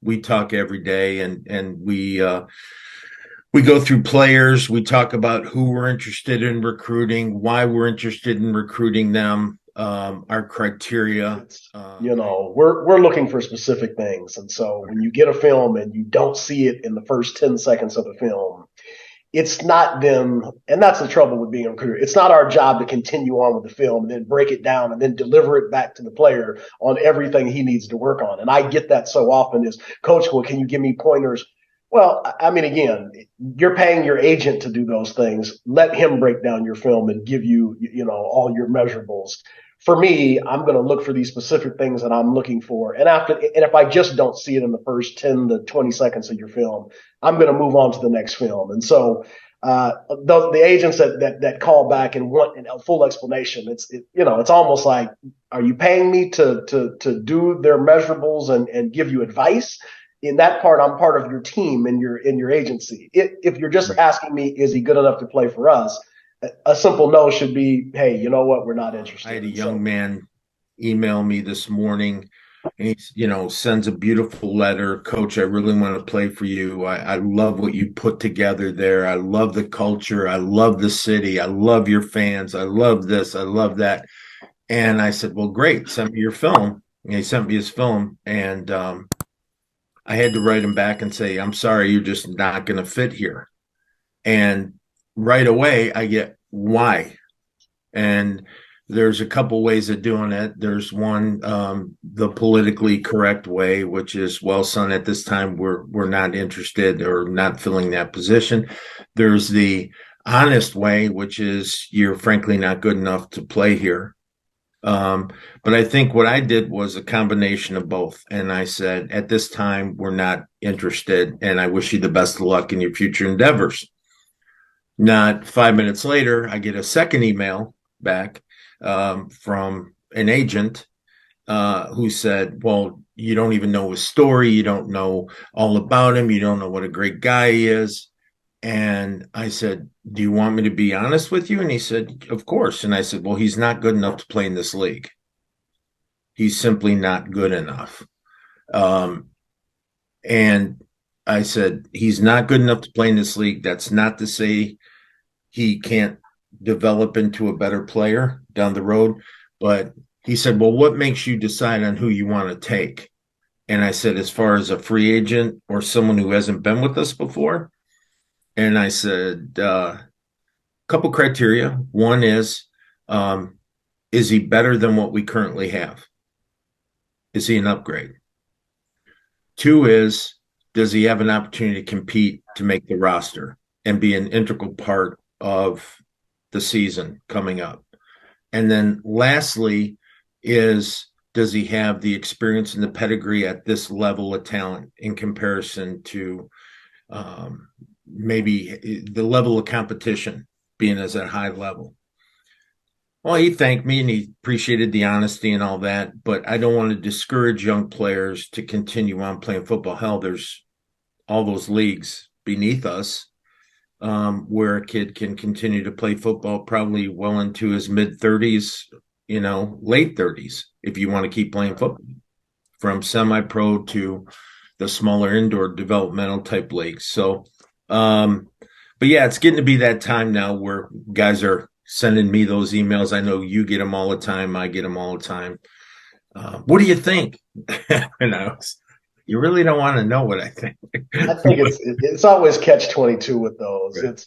we talk every day, and we go through players. We talk about who we're interested in recruiting, why we're interested in recruiting them, our criteria. It's, we're looking for specific things. And so when you get a film and you don't see it in the first 10 seconds of the film, it's not them. And that's the trouble with being a recruiter. It's not our job to continue on with the film and then break it down and then deliver it back to the player on everything he needs to work on. And I get that so often is, Coach, well, can you give me pointers? Well, I mean, again, you're paying your agent to do those things. Let him break down your film and give you, all your measurables. For me, I'm going to look for these specific things that I'm looking for. And if I just don't see it in the first 10 to 20 seconds of your film, I'm going to move on to the next film. And so, the agents that call back and want a full explanation, it's almost like, are you paying me to do their measurables and give you advice? In that part, I'm part of your team in your agency. If you're just asking me, is he good enough to play for us? A simple no should be, hey, you know what? We're not I interested. had a And so, young man email me this morning, and he sends a beautiful letter. Coach, I really want to play for you. I love what you put together there. I love the culture. I love the city. I love your fans. I love this. I love that. And I said, well, great. Send me your film. And he sent me his film. And I had to write him back and say, I'm sorry, you're just not going to fit here. And right away, I get why. And there's a couple ways of doing it. There's one, the politically correct way, which is, well, son, at this time we're not interested or not filling that position. There's the honest way, which is you're frankly not good enough to play here. But I think what I did was a combination of both. And I said, at this time, we're not interested, and I wish you the best of luck in your future endeavors. Not 5 minutes later, I get a second email back from an agent who said, well, you don't even know his story. You don't know all about him. You don't know what a great guy he is. And I said, do you want me to be honest with you? And he said, of course. And I said, well, he's not good enough to play in this league. He's simply not good enough. Um, and I said, he's not good enough to play in this league. That's not to say he can't develop into a better player down the road. But he said, well, what makes you decide on who you want to take? And I said, as far as a free agent or someone who hasn't been with us before. And I said, couple criteria. One is he better than what we currently have? Is he an upgrade? Two is, does he have an opportunity to compete to make the roster and be an integral part of the season coming up? And then lastly does he have the experience and the pedigree at this level of talent in comparison to maybe the level of competition being as at high level? Well, he thanked me and he appreciated the honesty and all that, but I don't want to discourage young players to continue on playing football. Hell, there's all those leagues beneath us where a kid can continue to play football probably well into his mid 30s, late 30s, if you want to keep playing football, from semi-pro to the smaller indoor developmental type leagues. So, but yeah, it's getting to be that time now where guys are sending me those emails. I know you get them all the time. I get them all the time. What do you think? You really don't want to know what I think. I think it's always catch 22 with those. Right. It's